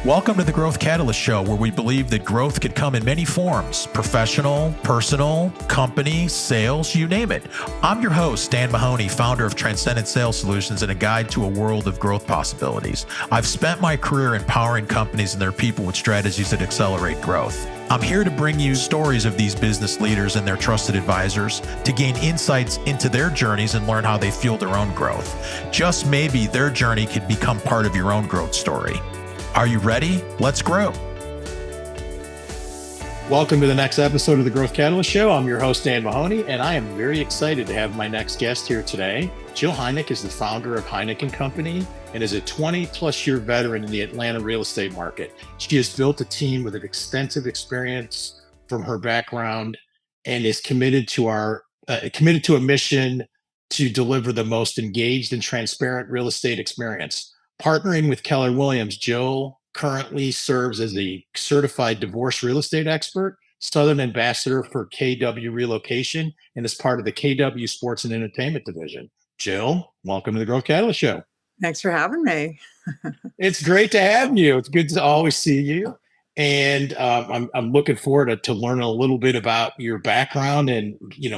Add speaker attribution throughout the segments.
Speaker 1: Welcome to the Growth Catalyst Show, where we believe that growth could come in many forms: professional, personal, company, sales, you name it. I'm your host, Dan Mahoney, founder of Transcendent Sales Solutions and a guide to a world of growth possibilities. I've spent my career empowering companies and their people with strategies that accelerate growth. I'm here to bring you stories of these business leaders and their trusted advisors to gain insights into their journeys and learn how they fuel their own growth. Just maybe their journey could become part of your own growth story. Are you ready? Let's grow.
Speaker 2: Welcome to the next episode of the Growth Catalyst Show. I'm your host, Dan Mahoney, and I am very excited to have my next guest here today. Jill Heineck is the founder of Heineck & Company and is a 20-plus year veteran in the Atlanta real estate market. She has built a team with an extensive experience from her background and is committed to a mission to deliver the most engaged and transparent real estate experience. Partnering with Keller Williams, Jill currently serves as a certified divorce real estate expert, Southern Ambassador for KW Relocation, and is part of the KW Sports and Entertainment Division. Jill, welcome to the Growth Catalyst Show.
Speaker 3: Thanks for having me.
Speaker 2: It's great to have you. It's good to always see you. And I'm looking forward to learning a little bit about your background and,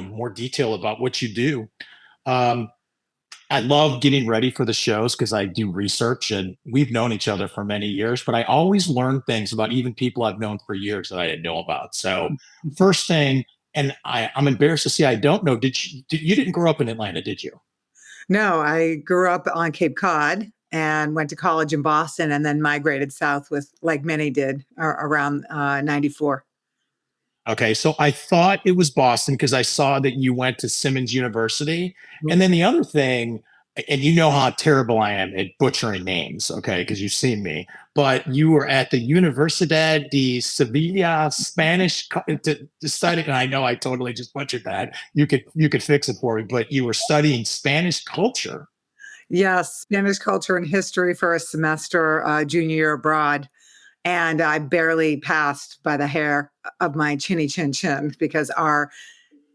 Speaker 2: more detail about what you do. I love getting ready for the shows because I do research and we've known each other for many years, but I always learn things about even people I've known for years that I didn't know about. So first thing, and I'm embarrassed to say I don't know, you didn't grow up in Atlanta, did you?
Speaker 3: No, I grew up on Cape Cod and went to college in Boston and then migrated south like many did around 94.
Speaker 2: Okay, so I thought it was Boston because I saw that you went to Simmons University. And then the other thing, and you know how terrible I am at butchering names, okay, because you've seen me, but you were at the Universidad de Sevilla Spanish studying, and I know I totally just butchered that. You could fix it for me, but you were studying Spanish culture.
Speaker 3: Yes, Spanish culture and history for a semester, junior year abroad. And I barely passed by the hair of my chinny chin chin because our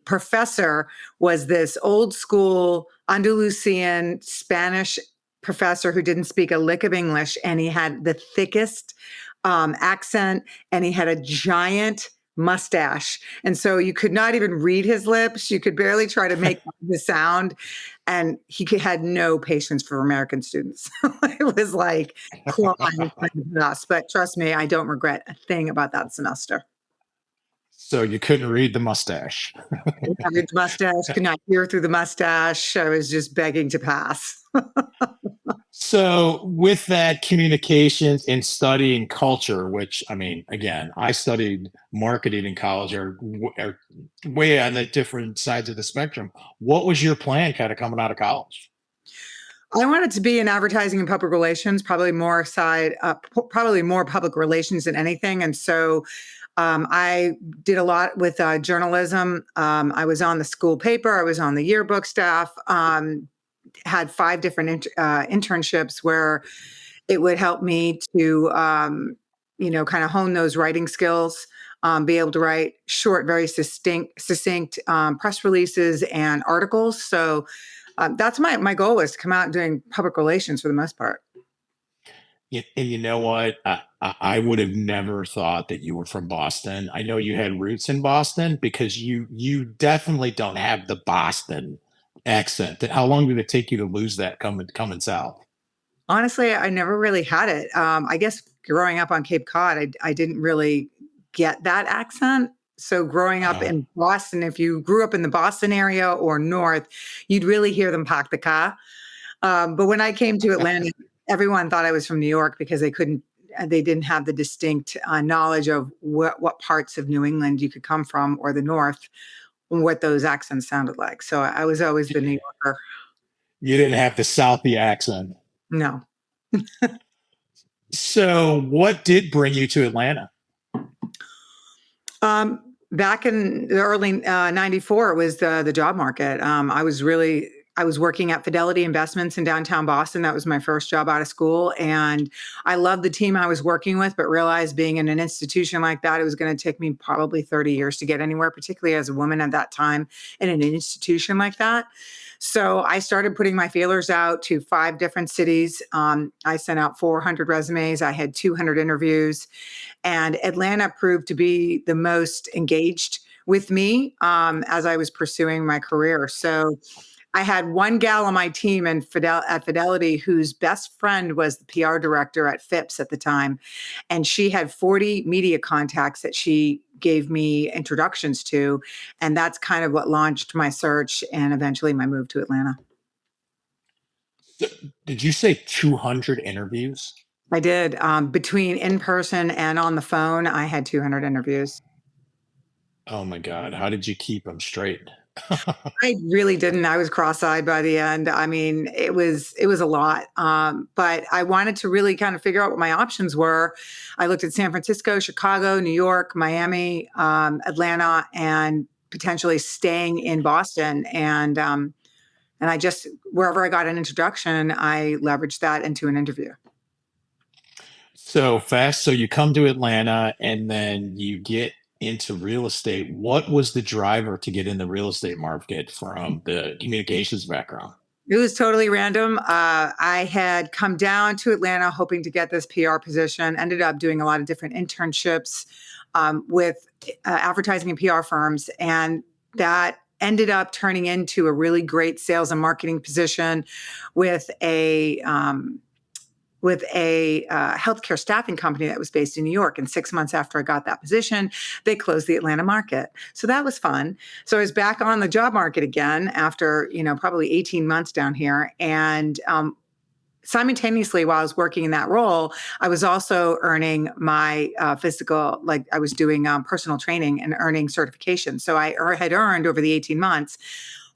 Speaker 3: professor was this old school Andalusian Spanish professor who didn't speak a lick of English. And he had the thickest accent and he had a giant mustache. And so you could not even read his lips. You could barely try to make the sound. And he had no patience for American students. It was like clawing us. But trust me, I don't regret a thing about that semester.
Speaker 2: So you couldn't read the mustache.
Speaker 3: Could not read the mustache, could not hear through the mustache. I was just begging to pass.
Speaker 2: So with that communications and studying culture, which, I mean, again, I studied marketing in college are way on the different sides of the spectrum. What was your plan kind of coming out of college?
Speaker 3: I wanted to be in advertising and public relations, probably more public relations than anything. And so I did a lot with journalism. I was on the school paper. I was on the yearbook staff. Had 5 different internships where it would help me to, kind of hone those writing skills, be able to write short, very succinct press releases and articles. So that's my goal was to come out doing public relations for the most part.
Speaker 2: And you know what? I would have never thought that you were from Boston. I know you had roots in Boston because you definitely don't have the Boston accent. How long did it take you to lose that coming south?
Speaker 3: Honestly, I never really had it. I guess growing up on Cape Cod, I didn't really get that accent. So growing up in Boston, if you grew up in the Boston area or north, you'd really hear them park the car. But when I came to Atlanta, everyone thought I was from New York because they didn't have the distinct knowledge of what parts of New England you could come from or the north, and what those accents sounded like. So I was always the New Yorker.
Speaker 2: You didn't have the Southie accent.
Speaker 3: No.
Speaker 2: So what did bring you to Atlanta?
Speaker 3: Back in the early 94, it was the job market. I I was working at Fidelity Investments in downtown Boston. That was my first job out of school. And I loved the team I was working with, but realized being in an institution like that, it was going to take me probably 30 years to get anywhere, particularly as a woman at that time in an institution like that. So I started putting my feelers out to 5 different cities. I sent out 400 resumes. I had 200 interviews. And Atlanta proved to be the most engaged with me as I was pursuing my career. So I had one gal on my team at Fidelity whose best friend was the PR director at Phipps at the time. And she had 40 media contacts that she gave me introductions to. And that's kind of what launched my search and eventually my move to Atlanta.
Speaker 2: Did you say 200 interviews?
Speaker 3: I did. Between in person and on the phone, I had 200 interviews.
Speaker 2: Oh my God. How did you keep them straight?
Speaker 3: I really didn't. I was cross-eyed by the end. I mean, it was a lot. But I wanted to really kind of figure out what my options were. I looked at San Francisco, Chicago, New York, Miami, Atlanta, and potentially staying in Boston. And I just wherever I got an introduction, I leveraged that into an interview.
Speaker 2: So you come to Atlanta and then you get into real estate. What was the driver to get in the real estate market from the communications background?
Speaker 3: It was totally random. I had come down to Atlanta hoping to get this PR position, ended up doing a lot of different internships with advertising and PR firms. And that ended up turning into a really great sales and marketing position with a healthcare staffing company that was based in New York. And 6 months after I got that position, they closed the Atlanta market. So that was fun. So I was back on the job market again after, probably 18 months down here. And simultaneously, while I was working in that role, I was also earning my physical, like I was doing personal training and earning certifications. So I had earned over the 18 months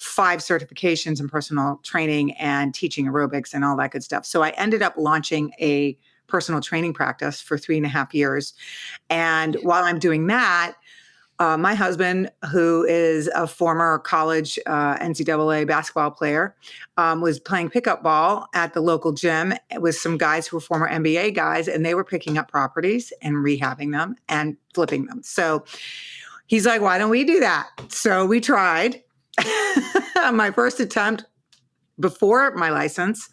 Speaker 3: 5 certifications in personal training and teaching aerobics and all that good stuff. So I ended up launching a personal training practice for 3.5 years. And while I'm doing that, my husband, who is a former college NCAA basketball player, was playing pickup ball at the local gym with some guys who were former NBA guys, and they were picking up properties and rehabbing them and flipping them. So he's like, why don't we do that? So we tried. My first attempt before my license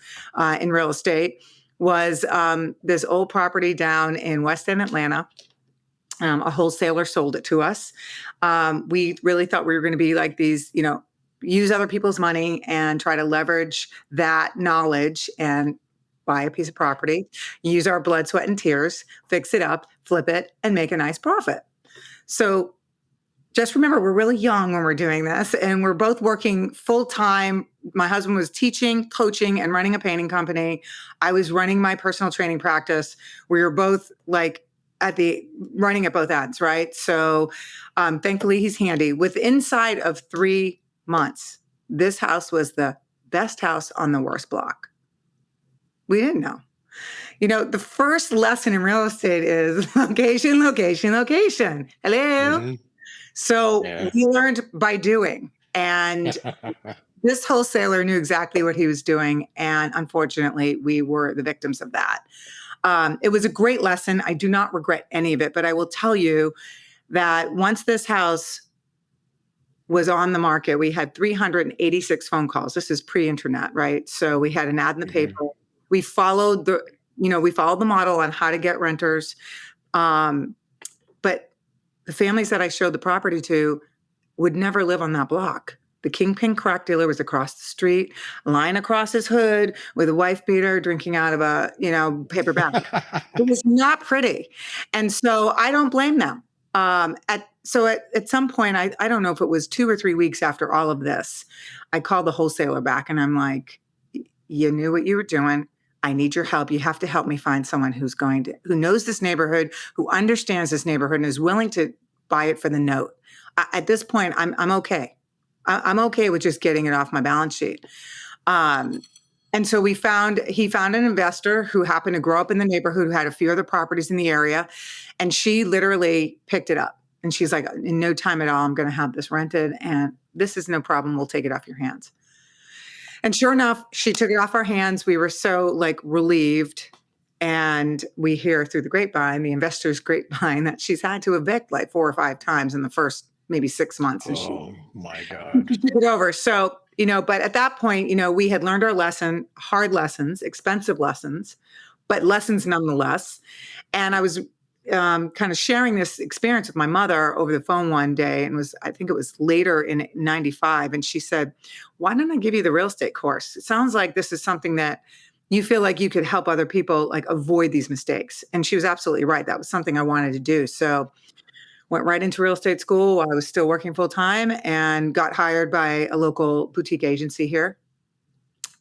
Speaker 3: in real estate was this old property down in West End, Atlanta. A wholesaler sold it to us. We really thought we were going to be like these, use other people's money and try to leverage that knowledge and buy a piece of property, use our blood, sweat, and tears, fix it up, flip it, and make a nice profit. So just remember, we're really young when we're doing this, and we're both working full time. My husband was teaching, coaching, and running a painting company. I was running my personal training practice. We were both like running at both ends, right? So thankfully, he's handy. With inside of 3 months, this house was the best house on the worst block. We didn't know. The first lesson in real estate is location, location, location. Hello. Mm-hmm. So we learned by doing, and this wholesaler knew exactly what he was doing. And unfortunately, we were the victims of that. It was a great lesson. I do not regret any of it, but I will tell you that once this house was on the market, we had 386 phone calls. This is pre-internet, right? So we had an ad in the paper. We followed the model on how to get renters. But the families that I showed the property to would never live on that block. The kingpin crack dealer was across the street, lying across his hood with a wife beater, drinking out of a, paper bag. It was not pretty. And so I don't blame them. At some point, I don't know if it was 2 or 3 weeks after all of this, I called the wholesaler back and I'm like, you knew what you were doing. I need your help. You have to help me find someone who knows this neighborhood, who understands this neighborhood, and is willing to buy it for the note. At this point, I'm okay. I'm okay with just getting it off my balance sheet. And so he found an investor who happened to grow up in the neighborhood, who had a few other properties in the area, and she literally picked it up. And she's like, in no time at all, I'm going to have this rented, and this is no problem. We'll take it off your hands. And sure enough, she took it off our hands. We were so like relieved. And we hear through the grapevine, the investor's grapevine, that she's had to evict like 4 or 5 times in the first maybe 6 months. And she
Speaker 2: Oh my God.
Speaker 3: took it over. So, but at that point, we had learned our lesson, hard lessons, expensive lessons, but lessons nonetheless. And I was kind of sharing this experience with my mother over the phone one day, and I think it was later in '95, and she said, "Why don't I give you the real estate course? It sounds like this is something that you feel like you could help other people like avoid these mistakes." And she was absolutely right. That was something I wanted to do. So went right into real estate school while I was still working full time, and got hired by a local boutique agency here,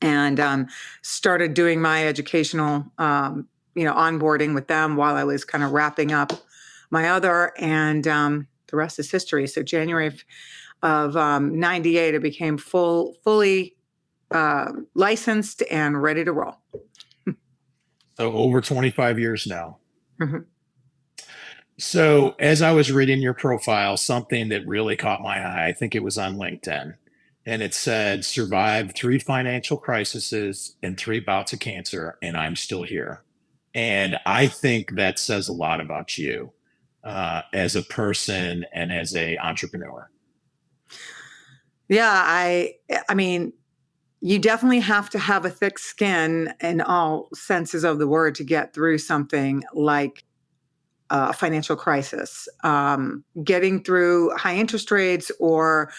Speaker 3: and started doing my educational onboarding with them while I was kind of wrapping up my other, and the rest is history. So January of '98, I became fully licensed and ready to roll.
Speaker 2: So over 25 years now.
Speaker 3: Mhm.
Speaker 2: So as I was reading your profile, something that really caught my eye, I think it was on LinkedIn, and it said, survived 3 financial crises and 3 bouts of cancer, and I'm still here. And I think that says a lot about you as a person and as a entrepreneur.
Speaker 3: Yeah, I mean, you definitely have to have a thick skin in all senses of the word to get through something like a financial crisis. Getting through high interest rates or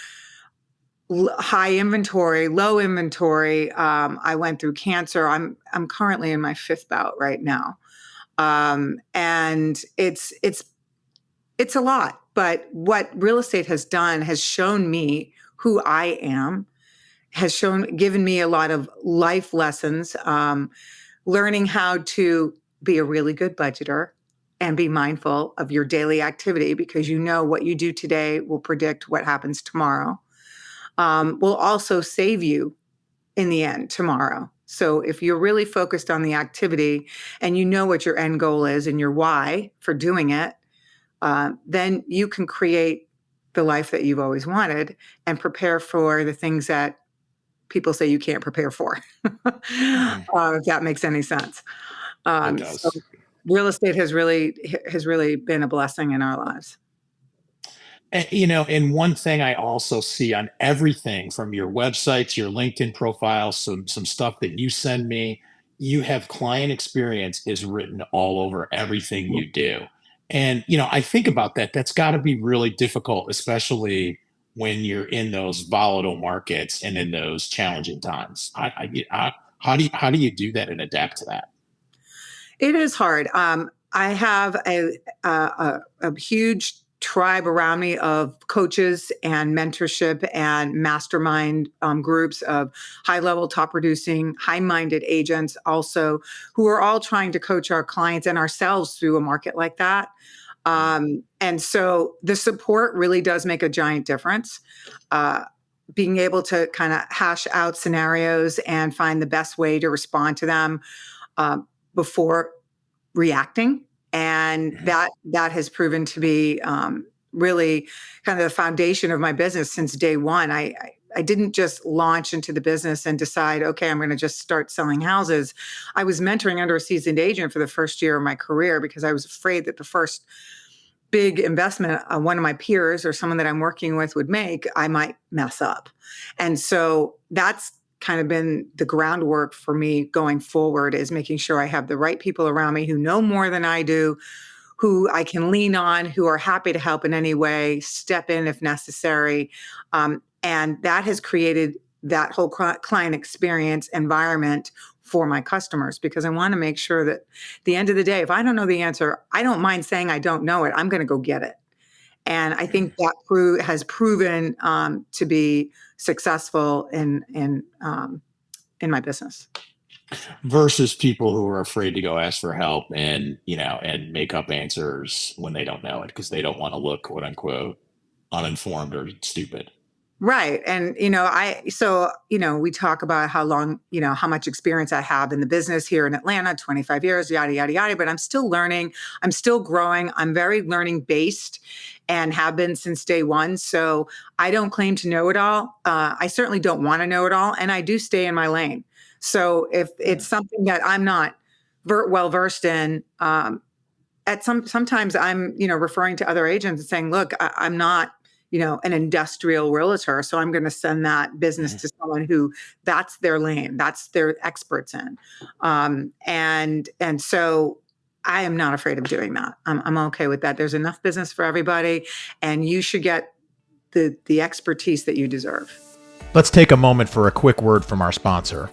Speaker 3: high inventory, low inventory. I went through cancer. I'm currently in my 5th bout right now, and it's a lot. But what real estate has done has shown me who I am, given me a lot of life lessons, learning how to be a really good budgeter and be mindful of your daily activity, because what you do today will predict what happens tomorrow. Will also save you in the end tomorrow. So if you're really focused on the activity and you know what your end goal is and your why for doing it, then you can create the life that you've always wanted and prepare for the things that people say you can't prepare for.
Speaker 2: Mhm.
Speaker 3: If that makes any sense.
Speaker 2: It
Speaker 3: So
Speaker 2: does.
Speaker 3: real estate has really been a blessing in our lives.
Speaker 2: And one thing I also see on everything from your websites, your LinkedIn profile, some stuff that you send me, you have client experience is written all over everything you do. And I think about that. That's got to be really difficult, especially when you're in those volatile markets and in those challenging times. How do you do that and adapt to that?
Speaker 3: It is hard. I have a huge tribe around me of coaches and mentorship and mastermind groups of high level, top producing, high minded agents, also, who are all trying to coach our clients and ourselves through a market like that. And so the support really does make a giant difference. Uh, Being able to kind of hash out scenarios and find the best way to respond to them uh, before reacting, and
Speaker 2: Mhm.
Speaker 3: that has proven to be really kind of the foundation of my business since day one. I didn't just launch into the business and decide, okay, I'm going to just start selling houses. I was mentoring under a seasoned agent for the first year of my career because I was afraid that the first big investment one of my peers or someone that I'm working with would make, I might mess up. And so that's kind of been the groundwork for me going forward, is making sure I have the right people around me who know more than I do, who I can lean on, who are happy to help in any way, step in if necessary. And that has created that whole client experience environment for my customers, because I want to make sure that at the end of the day, if I don't know the answer, I don't mind saying I don't know it. I'm going to go get it. And I think that has proven to be successful in my business.
Speaker 2: Versus people who are afraid to go ask for help and make up answers when they don't know it because they don't want to look quote unquote uninformed or stupid.
Speaker 3: Right. And, we talk about how long, how much experience I have in the business here in Atlanta, 25 years, yada, yada, yada. But I'm still learning. I'm still growing. I'm very learning based and have been since day one. So I don't claim to know it all. I certainly don't want to know it all. And I do stay in my lane. So if it's something that I'm not well versed in, sometimes I'm, referring to other agents and saying, look, I'm not, an industrial realtor. So I'm going to send that business to someone who that's their lane, that's their experts in. And so I am not afraid of doing that. I'm okay with that. There's enough business for everybody, and you should get the expertise that you deserve.
Speaker 1: Let's take a moment for a quick word from our sponsor.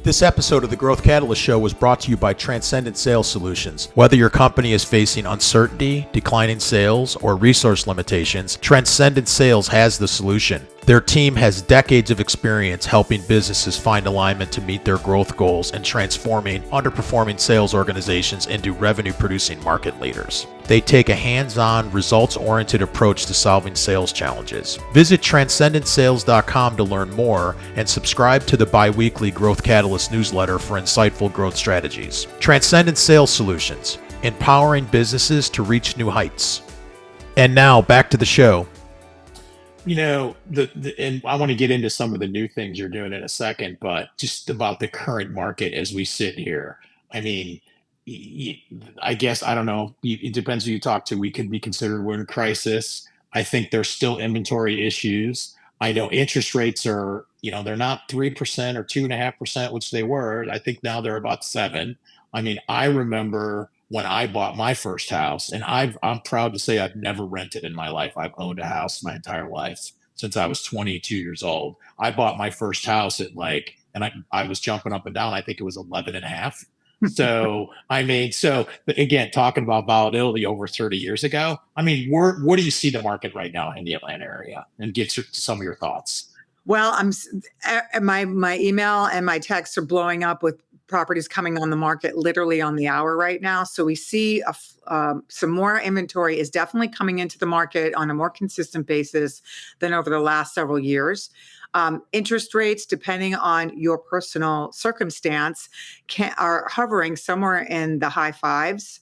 Speaker 1: This episode of the Growth Catalyst Show was brought to you by Transcendent Sales Solutions. Whether your company is facing uncertainty, declining sales, or resource limitations, Transcendent Sales has the solution. Their team has decades of experience helping businesses find alignment to meet their growth goals and transforming underperforming sales organizations into revenue-producing market leaders. They take a hands-on, results-oriented approach to solving sales challenges. Visit transcendentsales.com to learn more and subscribe to the bi-weekly Growth Catalyst newsletter for insightful growth strategies. Transcendent Sales Solutions, empowering businesses to reach new heights. And now, back to the show.
Speaker 2: And I want to get into some of the new things you're doing in a second, but just about the current market as we sit here. I mean, I guess, I don't know. It depends who you talk to. We could be considered we're in a crisis. I think there's still inventory issues. I know interest rates are, they're not 3% or 2.5%, which they were. I think now they're about 7. I mean, I remember when I bought my first house, and I'm proud to say I've never rented in my life. I've owned a house my entire life since I was 22 years old. I bought my first house at I was jumping up and down. I think it was 11 and a half. So, but again, talking about volatility over 30 years ago, I mean, what do you see the market right now in the Atlanta area? And get to some of your thoughts.
Speaker 3: Well, my email and my texts are blowing up with properties coming on the market literally on the hour right now. So we see some more inventory is definitely coming into the market on a more consistent basis than over the last several years. Interest rates, depending on your personal circumstance, are hovering somewhere in the high 5s.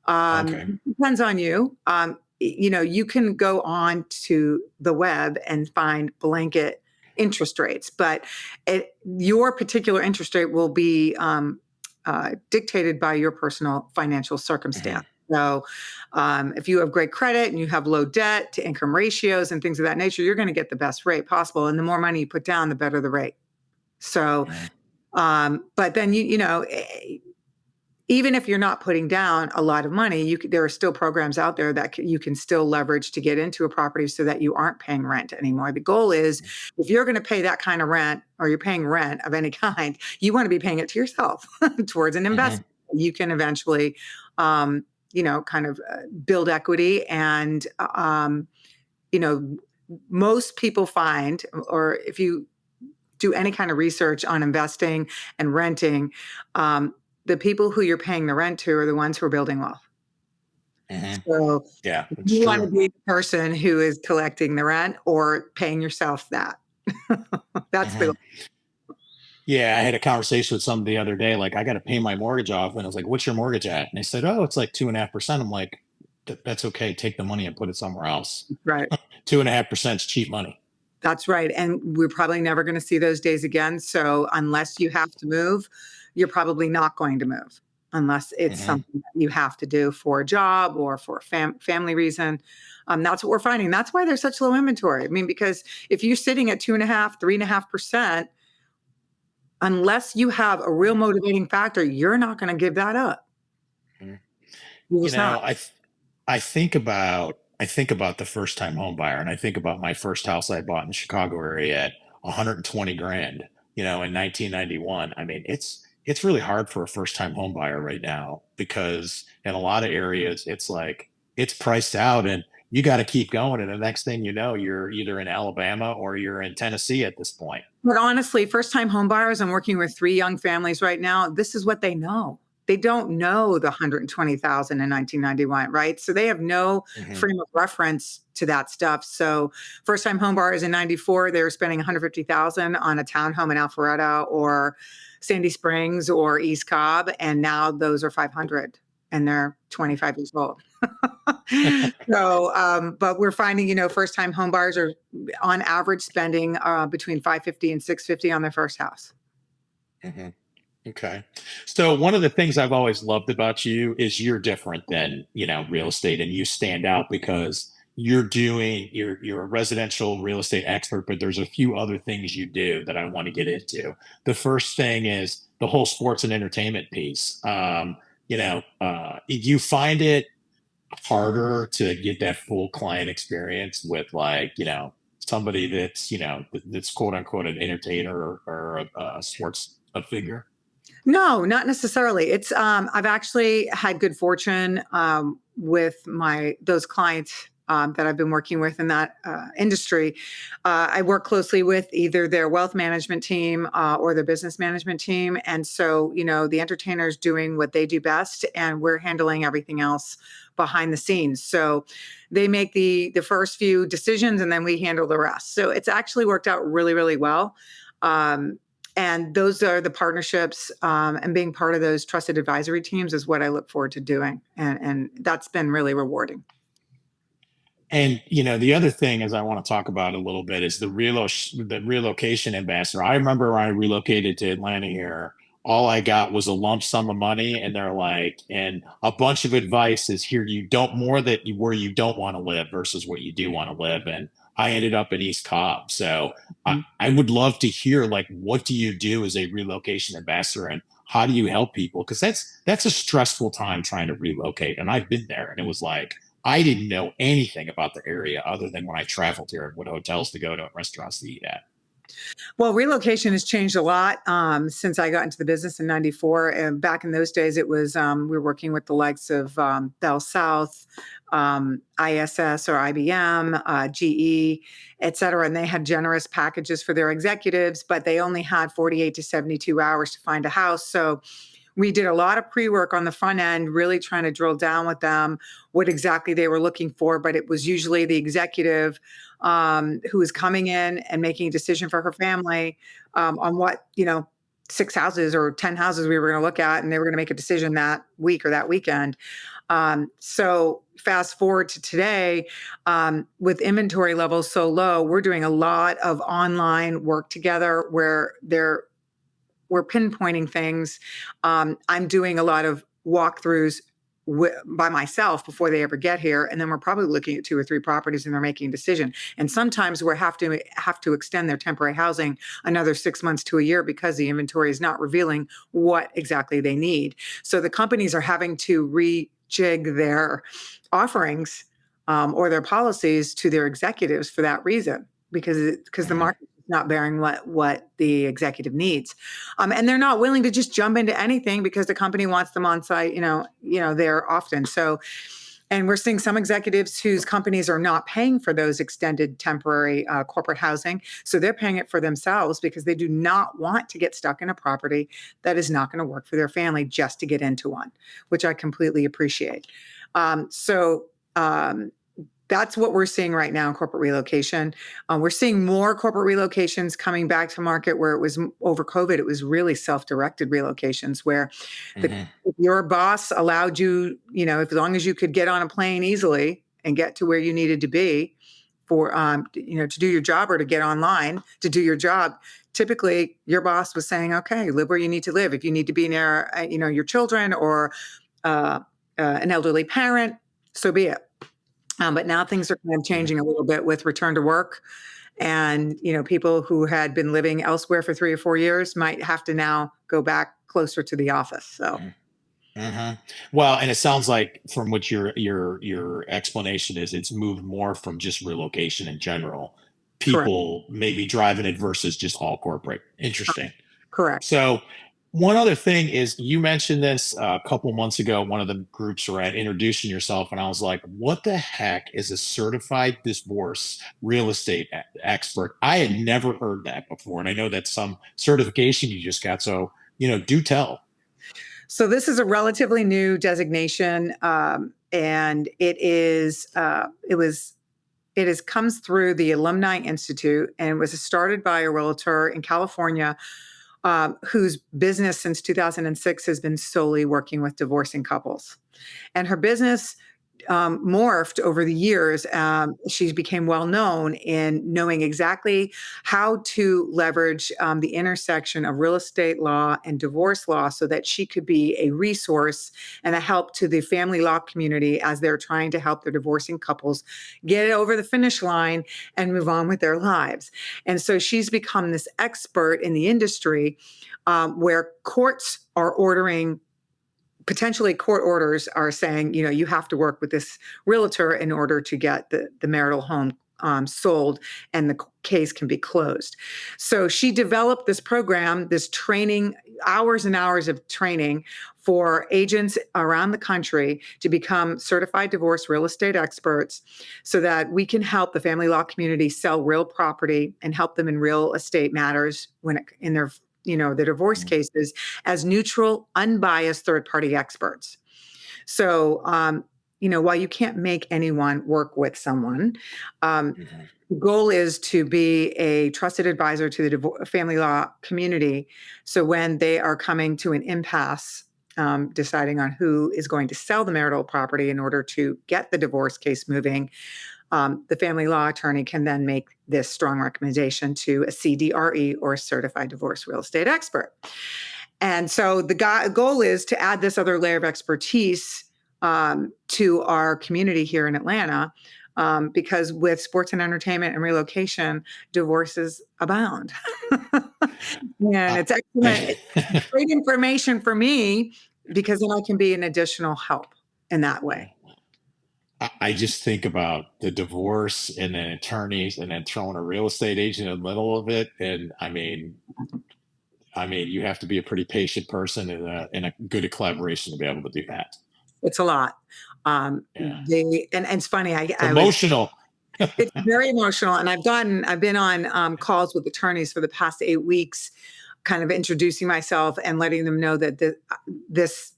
Speaker 2: Okay.
Speaker 3: Depends on you. You can go on to the web and find blanket interest rates, but your particular interest rate will be dictated by your personal financial circumstance. So if you have great credit and you have low debt to income ratios and things of that nature, you're going to get the best rate possible. And the more money you put down, the better the rate. So, but then, even if you're not putting down a lot of money, there are still programs out there that you can still leverage to get into a property so that you aren't paying rent anymore. The goal is, if you're going to pay that kind of rent, or you're paying rent of any kind, you want to be paying it to yourself towards an investment. You can eventually, build equity. And, most people find, or if you do any kind of research on investing and renting, the people who you're paying the rent to are the ones who are building wealth. So
Speaker 2: yeah,
Speaker 3: you want to be the person who is collecting the rent or paying yourself that. That's the.
Speaker 2: Yeah, I had a conversation with somebody the other day. Like, I got to pay my mortgage off, and I was like, "What's your mortgage at?" And they said, "Oh, it's like 2.5%." I'm like, "That's okay. Take the money and put it somewhere else."
Speaker 3: Right.
Speaker 2: 2.5% is cheap money.
Speaker 3: That's right. And we're probably never going to see those days again. So unless you have to move, you're probably not going to move unless it's something that you have to do for a job or for a family reason. That's what we're finding. That's why there's such low inventory. I mean, because if you're sitting at 2.5%, 3.5%, unless you have a real motivating factor, you're not going to give that up.
Speaker 2: I think about the first time home buyer, and I think about my first house I bought in the Chicago area at 120 grand, in 1991. I mean, it's really hard for a first time home buyer right now, because in a lot of areas it's like it's priced out and you got to keep going. And the next thing you know, you're either in Alabama or you're in Tennessee at this point.
Speaker 3: But honestly, first time home buyers, I'm working with 3 young families right now. This is what they know. they don't know the 120,000 in 1991, right? So they have no
Speaker 2: Hmm.
Speaker 3: frame of reference to that stuff. So first time home buyers in 94, they were spending 150,000 on a townhome in Alpharetta or Sandy Springs or East Cobb. And now those are 500 and they're 25 years old. So, but we're finding, first time home buyers are on average spending between 550 and 650 on their first house.
Speaker 2: Hmm. Okay. So one of the things I've always loved about you is you're different than, real estate, and you stand out because you're a residential real estate expert, but there's a few other things you do that I want to get into. The first thing is the whole sports and entertainment piece. You find it harder to get that full client experience with, like, somebody that's quote unquote an entertainer or a sports a figure.
Speaker 3: No, not necessarily. It's I've actually had good fortune with my those clients that I've been working with in that industry. I work closely with either their wealth management team or their business management team, and so the entertainers doing what they do best, and we're handling everything else behind the scenes. So they make the first few decisions, and then we handle the rest. So it's actually worked out really, really well. Um, and those are the partnerships, and being part of those trusted advisory teams is what I look forward to doing. And that's been really rewarding.
Speaker 2: And the other thing is I want to talk about a little bit is the relocation ambassador. I remember when I relocated to Atlanta here, all I got was a lump sum of money, and they're like, and a bunch of advice is here. You don't more that you where you don't want to live versus what you do want to live. And I ended up in East Cobb, so I would love to hear, like, what do you do as a relocation ambassador, and how do you help people? Because that's a stressful time trying to relocate, and I've been there, and it was like I didn't know anything about the area other than when I traveled here and what hotels to go to and restaurants to eat at.
Speaker 3: Well, relocation has changed a lot since I got into the business in '94. And back in those days, it was we were working with the likes of Bell South, ISS or IBM, GE, et cetera. And they had generous packages for their executives, but they only had 48 to 72 hours to find a house. So we did a lot of pre-work on the front end, really trying to drill down with them what exactly they were looking for. But it was usually the executive who was coming in and making a decision for her family on what, 6 houses or 10 houses we were going to look at, and they were going to make a decision that week or that weekend. So fast forward to today, with inventory levels so low, we're doing a lot of online work together where we're pinpointing things. I'm doing a lot of walkthroughs by myself before they ever get here, and then we're probably looking at 2 or 3 properties, and they're making a decision. And sometimes we have to extend their temporary housing another 6 months to a year because the inventory is not revealing what exactly they need. So the companies are having to rejig their offerings or their policies to their executives for that reason, because the
Speaker 2: Mhm.
Speaker 3: market not bearing what the executive needs, and they're not willing to just jump into anything because the company wants them on site, there often. So, and we're seeing some executives whose companies are not paying for those extended temporary corporate housing, so they're paying it for themselves because they do not want to get stuck in a property that is not going to work for their family just to get into one, which I completely appreciate. So. That's what we're seeing right now in corporate relocation. We're seeing more corporate relocations coming back to market where it was over COVID. It was really self-directed relocations where
Speaker 2: Mhm.
Speaker 3: if your boss allowed you, as long as you could get on a plane easily and get to where you needed to be for, to do your job or to get online to do your job. Typically, your boss was saying, "Okay, live where you need to live. If you need to be near, your children or an elderly parent, so be it." But now things are kind of
Speaker 2: Mhm.
Speaker 3: changing a little bit with return to work. And, people who had been living elsewhere for 3 or 4 years might have to now go back closer to the office. So,
Speaker 2: Mhm. Mhm. Well, and it sounds like from what your explanation is, it's moved more from just relocation in general.
Speaker 3: correct.
Speaker 2: People maybe driving it versus just all corporate. Interesting.
Speaker 3: Correct.
Speaker 2: So, one other thing is you mentioned this a couple months ago. One of the groups were at introducing yourself, and I was like, "What the heck is a certified divorce real estate expert?" I had never heard that before, and I know that's some certification you just got. So, do tell.
Speaker 3: So this is a relatively new designation, and it is comes through the Alumni Institute and was started by a realtor in California, whose business since 2006 has been solely working with divorcing couples. And her business morphed over the years. She became well known in knowing exactly how to leverage the intersection of real estate law and divorce law so that she could be a resource and a help to the family law community as they're trying to help their divorcing couples get over the finish line and move on with their lives. And so she's become this expert in the industry, where courts are ordering, potentially court orders are saying, you have to work with this realtor in order to get the marital home sold and the case can be closed. So she developed this program, this training, hours and hours of training for agents around the country to become certified divorce real estate experts so that we can help the family law community sell real property and help them in real estate matters in their the divorce cases as neutral, unbiased third-party experts. So, while you can't make anyone work with someone, the goal is to be a trusted advisor to the family law community. So when they are coming to an impasse, deciding on who is going to sell the marital property in order to get the divorce case moving, the family law attorney can then make this strong recommendation to a CDRE or a certified divorce real estate expert. And so the goal is to add this other layer of expertise to our community here in Atlanta, because with sports and entertainment and relocation, divorces abound. And it's excellent. It's great information for me because then I can be an additional help in that way.
Speaker 2: I just think about the divorce and then attorneys and then throwing a real estate agent in the middle of it. And I mean, you have to be a pretty patient person and a good collaboration to be able to do that.
Speaker 3: It's a lot.
Speaker 2: Yeah.
Speaker 3: And it's funny.
Speaker 2: It's emotional.
Speaker 3: It's very emotional. And I've been on calls with attorneys for the past 8 weeks, kind of introducing myself and letting them know that this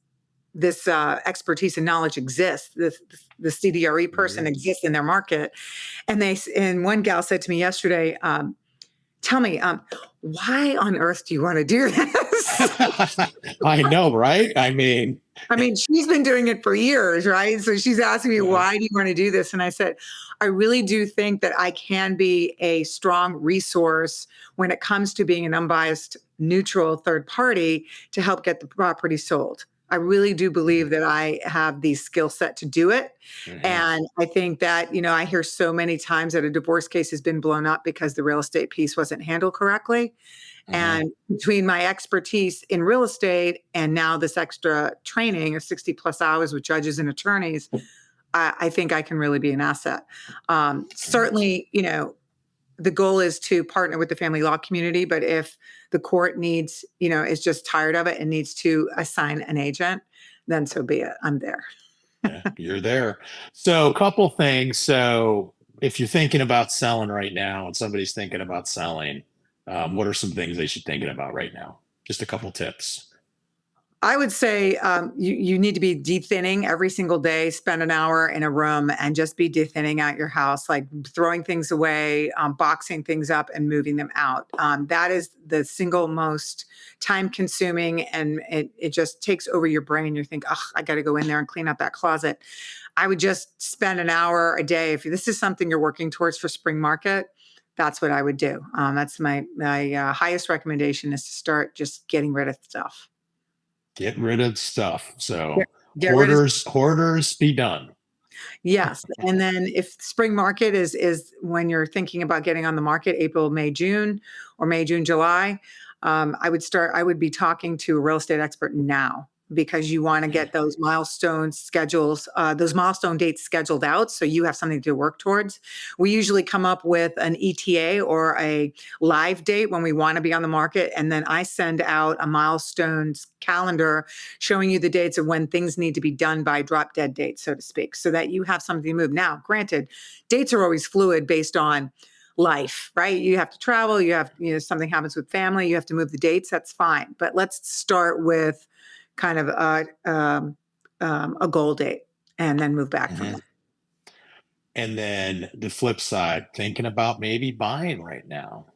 Speaker 3: expertise and knowledge exists. The CDRE person exists in their market. And one gal said to me yesterday, tell me, why on earth do you want to do this?
Speaker 2: I know, right? I mean,
Speaker 3: she's been doing it for years, right? So she's asking me, why do you want to do this? And I said, I really do think that I can be a strong resource when it comes to being an unbiased, neutral third party to help get the property sold. I really do believe that I have the skill set to do it. And I think that, I hear so many times that a divorce case has been blown up because the real estate piece wasn't handled correctly. And between my expertise in real estate and now this extra training of 60 plus hours with judges and attorneys, I think I can really be an asset. Certainly, the goal is to partner with the family law community, but if the court needs, is just tired of it and needs to assign an agent, then so be it. I'm there.
Speaker 2: Yeah, you're there. So a couple things. So if you're thinking about selling right now and somebody's thinking about selling, what are some things they should be thinking about right now? Just a couple tips.
Speaker 3: I would say you need to be de-thinning every single day. Spend an hour in a room and just be de-thinning out your house, like throwing things away, boxing things up and moving them out. That is the single most time-consuming, and it just takes over your brain. You think, oh, I got to go in there and clean up that closet. I would just spend an hour a day. If this is something you're working towards for spring market, that's what I would do. That's my highest recommendation, is to start just getting rid of stuff.
Speaker 2: Get rid of stuff. So hoarders be done.
Speaker 3: Yes. And then if spring market is when you're thinking about getting on the market, April, May, June, or May, June, July, I would be talking to a real estate expert now, because you want to get those milestone dates scheduled out so you have something to work towards. We usually come up with an ETA or a live date when we want to be on the market, and then I send out a milestones calendar showing you the dates of when things need to be done by drop dead dates, so to speak, so that you have something to move. Now, granted, dates are always fluid based on life, right? You have to travel, something happens with family, you have to move the dates, that's fine. But let's start with kind of a goal date and then move back from
Speaker 2: Mhm.
Speaker 3: there.
Speaker 2: And then the flip side, thinking about maybe buying right now.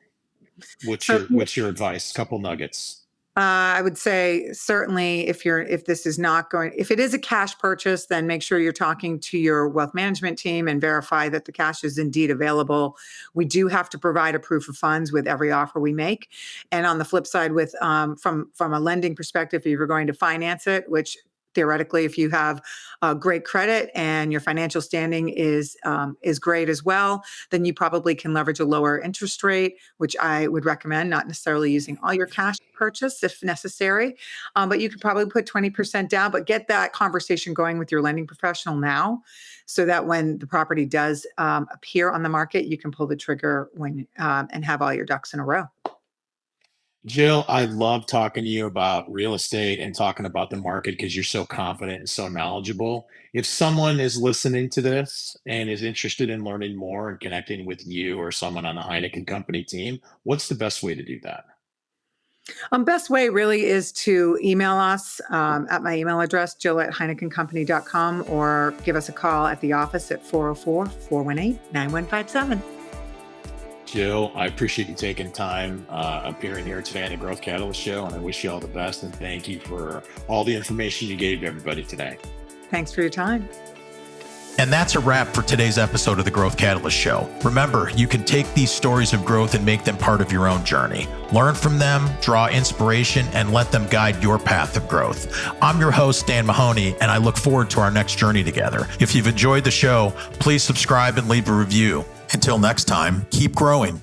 Speaker 2: What's
Speaker 3: So
Speaker 2: your advice? Couple nuggets.
Speaker 3: I would say certainly if this is not going, if it is a cash purchase, then make sure you're talking to your wealth management team and verify that the cash is indeed available. We do have to provide a proof of funds with every offer we make. And on the flip side, with from a lending perspective, if you're going to finance it, which theoretically, if you have great credit and your financial standing is great as well, then you probably can leverage a lower interest rate, which I would recommend, not necessarily using all your cash to purchase if necessary. But you could probably put 20% down, but get that conversation going with your lending professional now so that when the property does appear on the market, you can pull the trigger when and have all your ducks in a row.
Speaker 2: Jill, I love talking to you about real estate and talking about the market because you're so confident and so knowledgeable. If someone is listening to this and is interested in learning more and connecting with you or someone on the Heineken Company team, what's the best way to do that?
Speaker 3: Best way really is to email us at my email address, jill@heinekencompany.com, or give us a call at the office at 404-418-9157.
Speaker 2: Jill, I appreciate you taking time appearing here today on the Growth Catalyst Show, and I wish you all the best and thank you for all the information you gave to everybody today.
Speaker 3: Thanks for your time.
Speaker 1: And that's a wrap for today's episode of the Growth Catalyst Show. Remember, you can take these stories of growth and make them part of your own journey. Learn from them, draw inspiration, and let them guide your path of growth. I'm your host, Dan Mahoney, and I look forward to our next journey together. If you've enjoyed the show, please subscribe and leave a review. Until next time, keep growing.